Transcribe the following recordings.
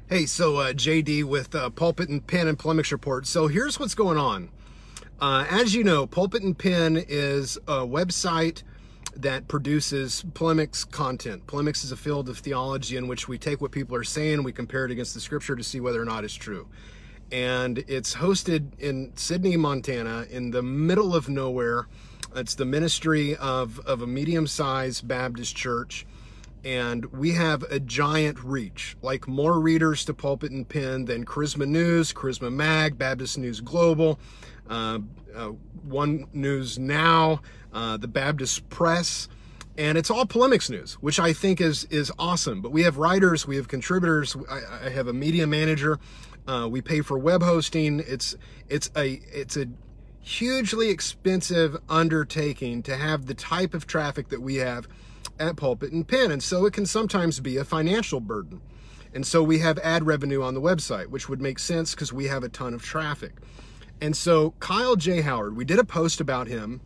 Hey, so JD with Pulpit and Pen and Polemics Report. So here's what's going on. As you know, Pulpit and Pen is a website that produces polemics content. Polemics is a field of theology in which we take what people are saying, we compare it against the scripture to see whether or not it's true. And it's hosted in Sydney, Montana, in the middle of nowhere. It's the ministry of a medium-sized Baptist church. And we have a giant reach, like more readers to Pulpit and Pen than Charisma News, Charisma Mag, Baptist News Global, One News Now, the Baptist Press, and it's all polemics news, which I think is awesome. But we have writers, we have contributors. I have a media manager. We pay for web hosting. It's a hugely expensive undertaking to have the type of traffic that we have at Pulpit and Pen, and so it can sometimes be a financial burden. And so we have ad revenue on the website, which would make sense because we have a ton of traffic. And so Kyle J. Howard, we did a post about him.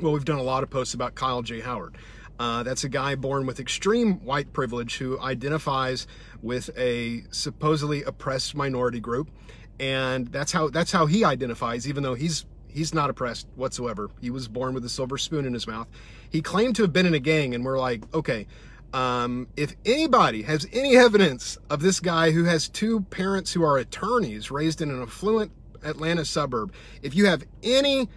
Well, we've done a lot of posts about Kyle J. Howard. That's a guy born with extreme white privilege who identifies with a supposedly oppressed minority group, and that's how he identifies, even though he's not oppressed whatsoever. He was born with a silver spoon in his mouth. He claimed to have been in a gang, and we're like, okay, if anybody has any evidence of this guy who has two parents who are attorneys raised in an affluent Atlanta suburb, if you have any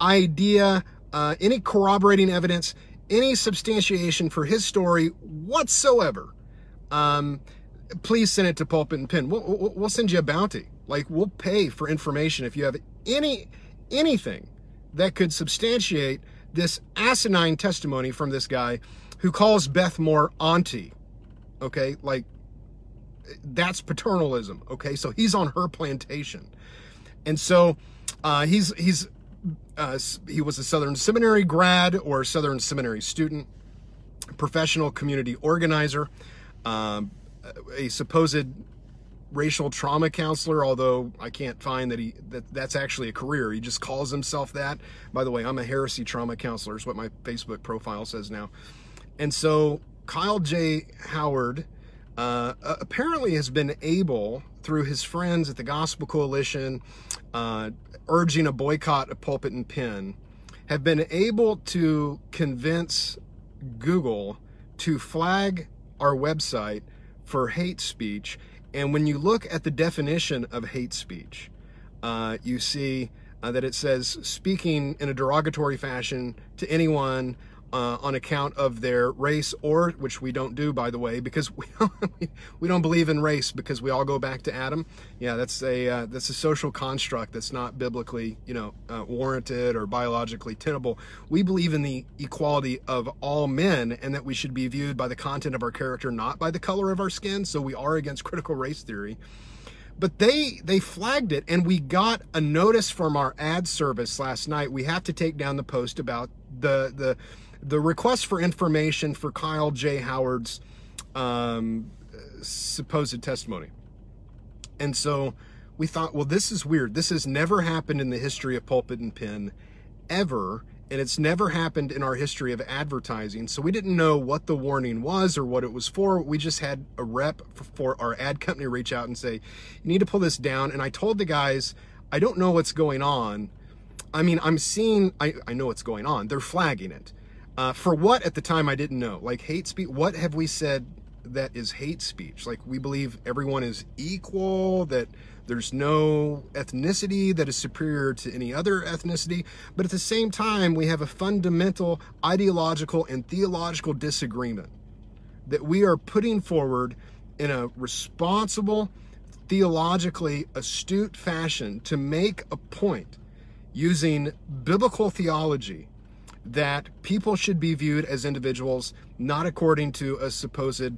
idea, any corroborating evidence, any substantiation for his story whatsoever, please send it to Pulpit and Pen. We'll send you a bounty. Like, we'll pay for information if you have anything that could substantiate this asinine testimony from this guy who calls Beth Moore auntie. Okay, like, that's paternalism. Okay, so he's on her plantation, and so he was a Southern Seminary grad or Southern Seminary student, professional community organizer, a supposed racial trauma counselor, although I can't find that's actually a career. He just calls himself that. By the way, I'm a heresy trauma counselor is what my Facebook profile says now. And so Kyle J. Howard apparently has been able, through his friends at the Gospel Coalition, urging a boycott of Pulpit and Pen, have been able to convince Google to flag our website for hate speech. And when you look at the definition of hate speech, you see that it says speaking in a derogatory fashion to anyone on account of their race, or, which we don't do, by the way, because we don't believe in race, because we all go back to Adam. Yeah, that's a social construct that's not biblically, warranted or biologically tenable. We believe in the equality of all men, and that we should be viewed by the content of our character, not by the color of our skin. So we are against critical race theory. But they flagged it, and we got a notice from our ad service last night. We have to take down the post about the request for information for Kyle J. Howard's supposed testimony. And so we thought, well, this is weird. This has never happened in the history of Pulpit and Pen, ever. And it's never happened in our history of advertising. So we didn't know what the warning was or what it was for. We just had a rep for our ad company reach out and say, you need to pull this down. And I told the guys, I don't know what's going on. I mean, I know what's going on. They're flagging it. For what at the time I didn't know. Like hate speech, what have we said that is hate speech? Like, we believe everyone is equal, that there's no ethnicity that is superior to any other ethnicity. But at the same time, we have a fundamental ideological and theological disagreement that we are putting forward in a responsible, theologically astute fashion to make a point using biblical theology that people should be viewed as individuals, not according to a supposed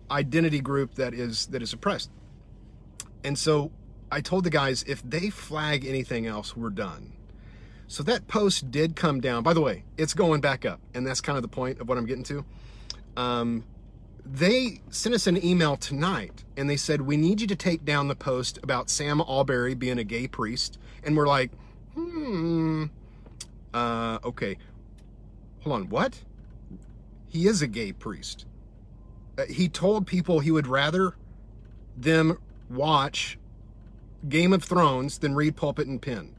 identity group that is oppressed. And so I told the guys, if they flag anything else, we're done. So that post did come down. By the way, it's going back up, and that's kind of the point of what I'm getting to. They sent us an email tonight, and they said, we need you to take down the post about Sam Alberry being a gay priest. And we're like, okay, hold on, what? He is a gay priest. he told people he would rather them watch Game of Thrones than read Pulpit and Pen.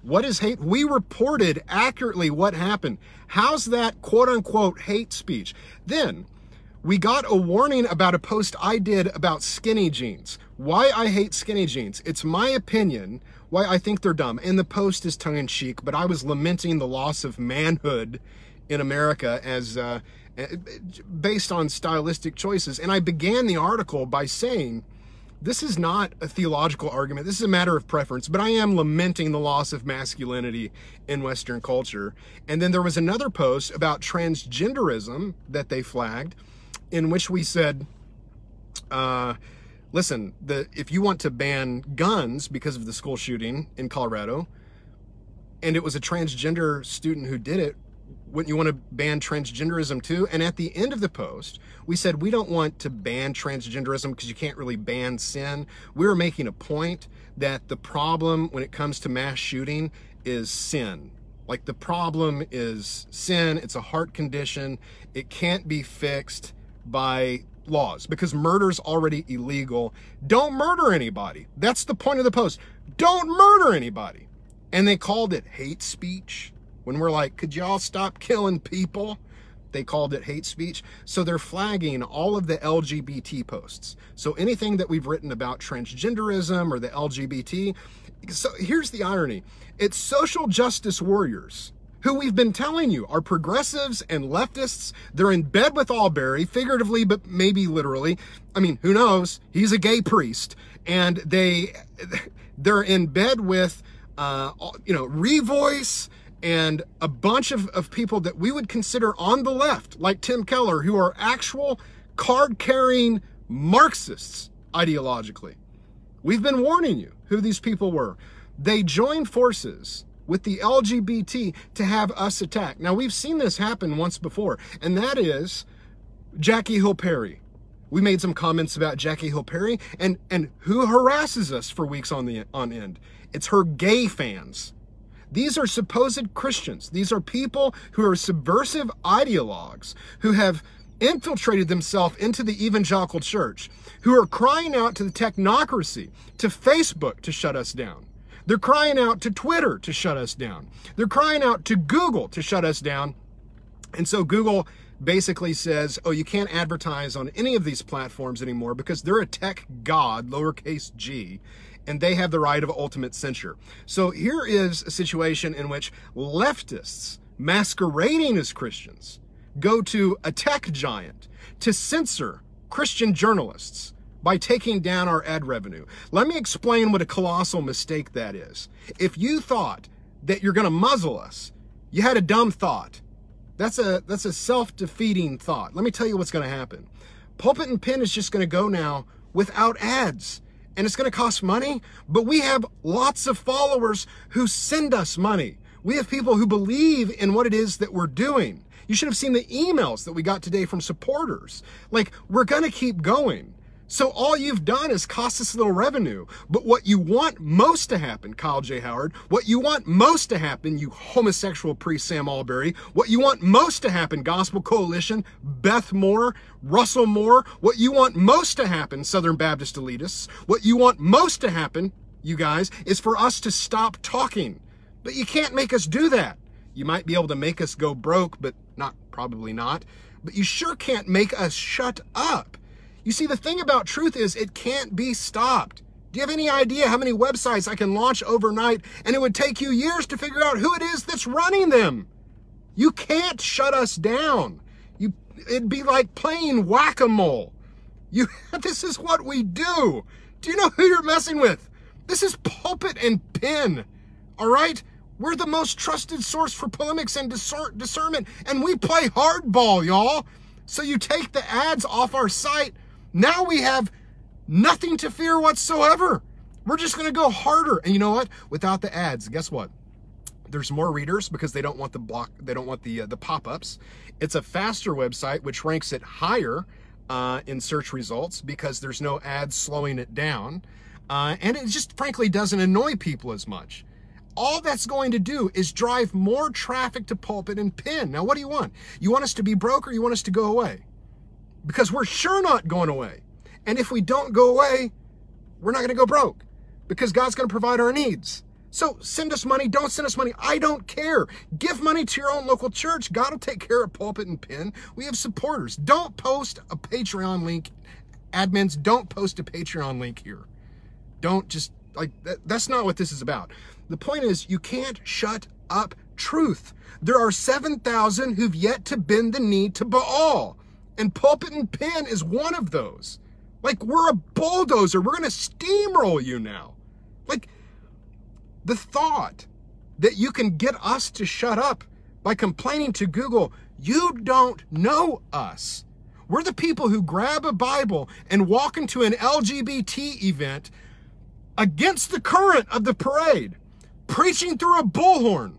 What is hate? We reported accurately what happened. How's that quote unquote hate speech? Then we got a warning about a post I did about skinny jeans. Why I hate skinny jeans. It's my opinion why I think they're dumb. And the post is tongue in cheek, but I was lamenting the loss of manhood in America as based on stylistic choices. And I began the article by saying, this is not a theological argument. This is a matter of preference, but I am lamenting the loss of masculinity in Western culture. And then there was another post about transgenderism that they flagged, in which we said, listen, if you want to ban guns because of the school shooting in Colorado, and it was a transgender student who did it, wouldn't you want to ban transgenderism too? And at the end of the post, we said, we don't want to ban transgenderism because you can't really ban sin. We were making a point that the problem when it comes to mass shooting is sin. Like, the problem is sin. It's a heart condition. It can't be fixed by laws because murder's already illegal. Don't murder anybody. That's the point of the post. Don't murder anybody. And they called it hate speech. When we're like, could y'all stop killing people? They called it hate speech. So they're flagging all of the LGBT posts. So anything that we've written about transgenderism or the LGBT. So here's the irony. It's social justice warriors who we've been telling you are progressives and leftists. They're in bed with Albury, figuratively, but maybe literally. I mean, who knows? He's a gay priest. And they're in bed with, Revoice, and a bunch of people that we would consider on the left, like Tim Keller, who are actual card-carrying Marxists ideologically. We've been warning you who these people were. They joined forces with the LGBT to have us attacked. Now, we've seen this happen once before, and that is Jackie Hill Perry. We made some comments about Jackie Hill Perry, and who harasses us for weeks on end? It's her gay fans. These are supposed Christians. These are people who are subversive ideologues who have infiltrated themselves into the evangelical church, who are crying out to the technocracy, to Facebook to shut us down. They're crying out to Twitter to shut us down. They're crying out to Google to shut us down. And so Google basically says, oh, you can't advertise on any of these platforms anymore because they're a tech god, lowercase g, and they have the right of ultimate censure. So here is a situation in which leftists masquerading as Christians go to a tech giant to censor Christian journalists by taking down our ad revenue. Let me explain what a colossal mistake that is. If you thought that you're going to muzzle us, you had a dumb thought. That's a self-defeating thought. Let me tell you what's going to happen. Pulpit and Pen is just going to go now without ads. And it's going to cost money, but we have lots of followers who send us money. We have people who believe in what it is that we're doing. You should have seen the emails that we got today from supporters. Like, we're going to keep going. So all you've done is cost us a little revenue. But what you want most to happen, Kyle J. Howard, what you want most to happen, you homosexual priest Sam Albury, what you want most to happen, Gospel Coalition, Beth Moore, Russell Moore, what you want most to happen, Southern Baptist elitists, what you want most to happen, you guys, is for us to stop talking. But you can't make us do that. You might be able to make us go broke, but probably not. But you sure can't make us shut up. You see, the thing about truth is it can't be stopped. Do you have any idea how many websites I can launch overnight and it would take you years to figure out who it is that's running them? You can't shut us down. It'd be like playing whack-a-mole. This is what we do. Do you know who you're messing with? This is Pulpit and Pen, all right? We're the most trusted source for polemics and discernment, and we play hardball, y'all. So you take the ads off our site. Now we have nothing to fear whatsoever. We're just going to go harder. And you know what? Without the ads, guess what? There's more readers because they don't want the block. They don't want the pop-ups. It's a faster website, which ranks it higher in search results because there's no ads slowing it down. And it just frankly doesn't annoy people as much. All that's going to do is drive more traffic to Pulpit and Pen. Now, what do you want? You want us to be broke or you want us to go away? because we're sure not going away. And if we don't go away, we're not going to go broke because God's going to provide our needs. So send us money, don't send us money. I don't care. Give money to your own local church. God will take care of Pulpit and Pen. We have supporters. Don't post a Patreon link. Admins, don't post a Patreon link here. Don't just, like, that's not what this is about. The point is, you can't shut up truth. There are 7,000 who've yet to bend the knee to Baal. And Pulpit and Pen is one of those. Like, we're a bulldozer. We're going to steamroll you now. Like, the thought that you can get us to shut up by complaining to Google, you don't know us. We're the people who grab a Bible and walk into an LGBT event against the current of the parade, preaching through a bullhorn.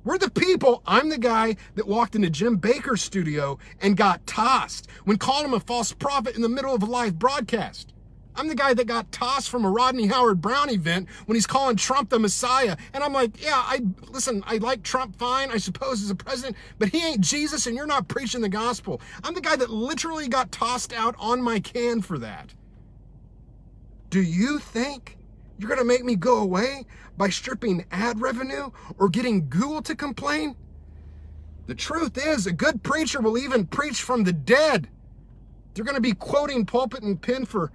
We're the people. I'm the guy that walked into Jim Bakker's studio and got tossed when calling him a false prophet in the middle of a live broadcast. I'm the guy that got tossed from a Rodney Howard Brown event when he's calling Trump the Messiah. And I'm like, yeah, I like Trump fine, I suppose, as a president, but he ain't Jesus and you're not preaching the gospel. I'm the guy that literally got tossed out on my can for that. Do you think you're going to make me go away by stripping ad revenue or getting Google to complain? The truth is, a good preacher will even preach from the dead. They're going to be quoting Pulpit and Pen for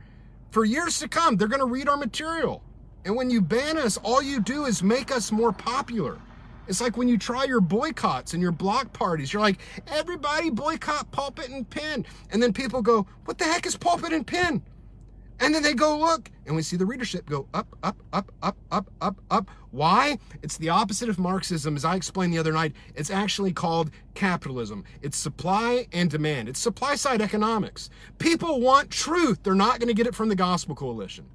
years to come. They're going to read our material. And when you ban us, all you do is make us more popular. It's like when you try your boycotts and your block parties. You're like, everybody boycott Pulpit and Pen. And then people go, what the heck is Pulpit and Pen? And then they go look, and we see the readership go up, up, up, up, up, up, up. Why? It's the opposite of Marxism. As I explained the other night, it's actually called capitalism. It's supply and demand. It's supply-side economics. People want truth. They're not going to get it from the Gospel Coalition.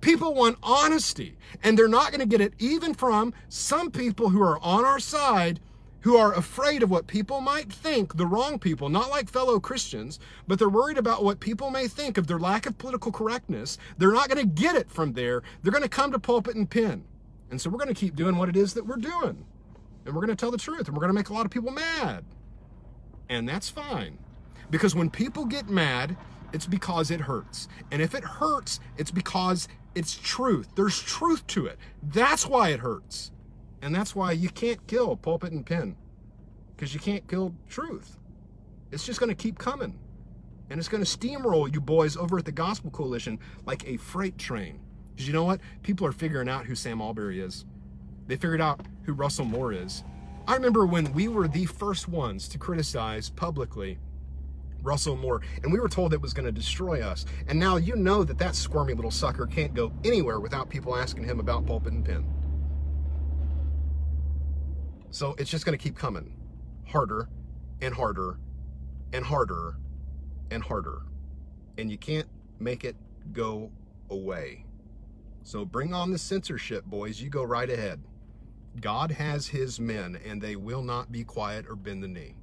People want honesty, and they're not going to get it even from some people who are on our side, who are afraid of what people might think, the wrong people, not like fellow Christians, but they're worried about what people may think of their lack of political correctness. They're not going to get it from there. They're going to come to Pulpit and Pen. And so we're going to keep doing what it is that we're doing. And we're going to tell the truth, and we're going to make a lot of people mad. And that's fine. Because when people get mad, it's because it hurts. And if it hurts, it's because it's truth. There's truth to it. That's why it hurts. And that's why you can't kill Pulpit and Pen, because you can't kill truth. It's just going to keep coming. And it's going to steamroll you boys over at the Gospel Coalition like a freight train. Because you know what? People are figuring out who Sam Albury is. They figured out who Russell Moore is. I remember when we were the first ones to criticize publicly Russell Moore, and we were told it was going to destroy us. And now you know that that squirmy little sucker can't go anywhere without people asking him about Pulpit and Pen. So it's just going to keep coming harder and harder and harder and harder. And you can't make it go away. So bring on the censorship, boys. You go right ahead. God has his men, and they will not be quiet or bend the knee.